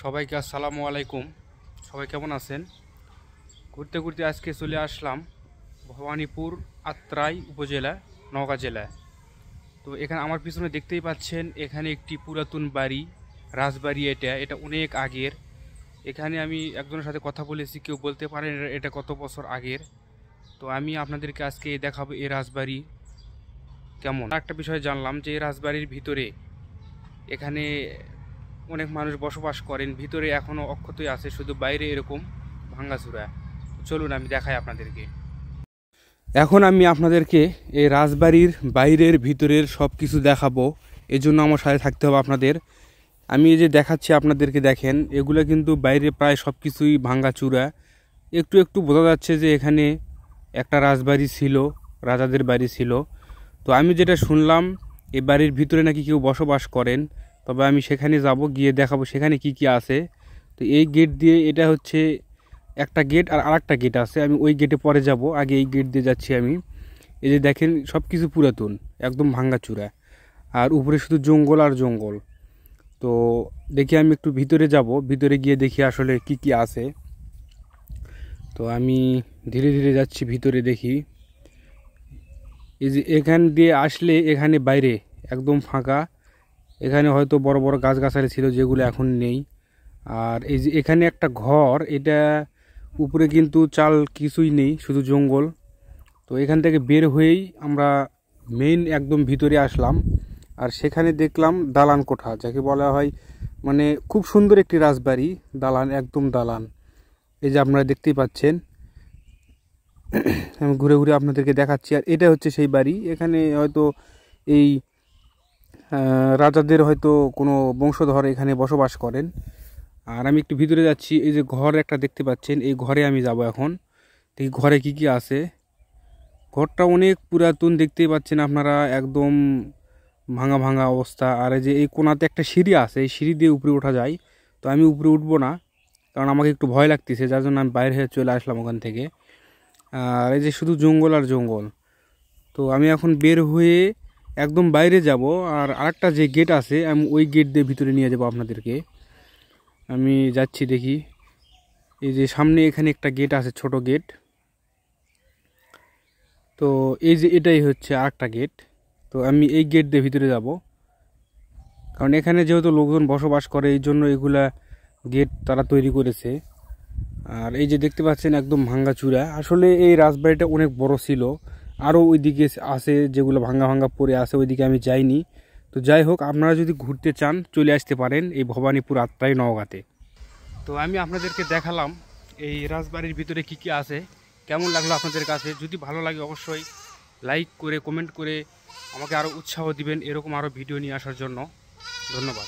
সবাইকে আসসালামু আলাইকুম। সবাই কেমন আছেন? ঘুরতে ঘুরতে আজকে চলে আসলাম ভবানীপুর আত্রাই উপজেলা, নওগাঁ জেলায়। তো এখানে আমার পিছনে দেখতেই পাচ্ছেন, এখানে একটি পুরাতন বাড়ি, রাজবাড়ি। এটা অনেক আগের। এখানে আমি একজনের সাথে কথা বলেছি, কেউ বলতে পারেন এটা কত বছর আগের। তো আমি আপনাদেরকে আজকে দেখাবো এই রাজবাড়ি কেমন। একটা বিষয় জানলাম যে এই রাজবাড়ির ভিতরে এখানে অনেক মানুষ বসবাস করেন, ভিতরে এখনও অক্ষতই আছে, শুধু বাইরে এরকম ভাঙ্গাচুরা। চলুন আমি দেখাই আপনাদেরকে। এখন আমি আপনাদেরকে এই রাজবাড়ির বাইরের ভিতরের সব কিছু দেখাবো। এজন্য আমার সাথে থাকতে হবে আপনাদের। আমি এই যে দেখাচ্ছি আপনাদেরকে, দেখেন এগুলো কিন্তু বাইরে প্রায় সব কিছুই ভাঙ্গাচুরা। একটু একটু বোঝা যাচ্ছে যে এখানে একটা রাজবাড়ি ছিল, রাজাদের বাড়ি ছিল। তো আমি যেটা শুনলাম, এই বাড়ির ভিতরে নাকি কেউ বসবাস করেন। তবে আমি সেখানে যাব, গিয়ে দেখাবো সেখানে কি কি আছে। তো এই গেট দিয়ে, এটা হচ্ছে একটা গেট, আর আরেকটা গেট আছে, আমি ওই গেটে পরে যাব, আগে এই গেট দিয়ে যাচ্ছি আমি। এই যে দেখেন সব কিছু পুরাতন, একদম ভাঙ্গাচুরা, আর উপরে শুধু জঙ্গল আর জঙ্গল। তো দেখি আমি একটু ভিতরে যাব, ভিতরে গিয়ে দেখি আসলে কি কি আছে। তো আমি ধীরে ধীরে যাচ্ছি ভিতরে, দেখি। এই যে এখান দিয়ে আসলে এখানে বাইরে একদম ফাঁকা। এখানে হয়তো বড় বড় গাছগাছালি ছিল, যেগুলো এখন নেই। আর এই যে এখানে একটা ঘর, এটা উপরে কিন্তু চাল কিছুই নেই, শুধু জঙ্গল। তো এখান থেকে বের হয়েই আমরা মেইন একদম ভিতরে আসলাম। আর সেখানে দেখলাম দালান কোঠা, যাকে বলা হয়, মানে খুব সুন্দর একটি রাজবাড়ি, দালান, একদম দালান। এই যে আপনারা দেখতেই পাচ্ছেন, আমি ঘুরে ঘুরে আপনাদেরকে দেখাচ্ছি। আর এটা হচ্ছে সেই বাড়ি, এখানে হয়তো এই রাজাদের হয়তো কোনো বংশধর এখানে বসবাস করেন। আর আমি একটু ভিতরে যাচ্ছি, এই যে ঘর একটা দেখতে পাচ্ছেন, এই ঘরে আমি যাব এখন। দেখি ঘরে কি কি আছে। ঘরটা অনেক পুরাতন, দেখতেই পাচ্ছেন আপনারা, একদম ভাঙা ভাঙা অবস্থা। আর এই যে এই কোণাতে একটা সিঁড়ি আছে, এই সিঁড়ি দিয়ে উপরে ওঠা যায়। তো আমি উপরে উঠবো না, কারণ আমাকে একটু ভয় লাগতেছে, যার জন্য আমি বাইরে হয়ে চলে আসলাম ওখান থেকে। আর এই যে শুধু জঙ্গল আর জঙ্গল। তো আমি এখন বের হয়ে একদম বাইরে যাব, আর আরেকটা যে গেট আছে, আমি ওই গেট দিয়ে ভিতরে নিয়ে যাব আপনাদেরকে। আমি যাচ্ছি, দেখি। এই যে সামনে এখানে একটা গেট আছে, ছোট গেট। তো এই যে এটাই হচ্ছে আরেকটা গেট। তো আমি এই গেট দিয়ে ভিতরে যাব, কারণ এখানে যেহেতু লোকজন বসবাস করে, এই জন্য এগুলা গেট তারা তৈরি করেছে। আর এই যে দেখতে পাচ্ছেন একদম ভাঙ্গাচুরা। আসলে এই রাজবাড়িটা অনেক বড় ছিল, আরও ওইদিকে আছে যেগুলো ভাঙ্গা ভাঙ্গা পড়ে আছে, ওইদিকে আমি যাইনি। তো যাই হোক, আপনারা যদি ঘুরতে চান চলে আসতে পারেন এই ভবানীপুর আত্রাই, নওগাঁতে। তো আমি আপনাদেরকে দেখালাম এই রাজবাড়ির ভিতরে কি কি আছে। কেমন লাগলো আপনাদের কাছে? যদি ভালো লাগে অবশ্যই লাইক করে, কমেন্ট করে আমাকে আরও উৎসাহ দিবেন এরকম আরও ভিডিও নিয়ে আসার জন্য। ধন্যবাদ।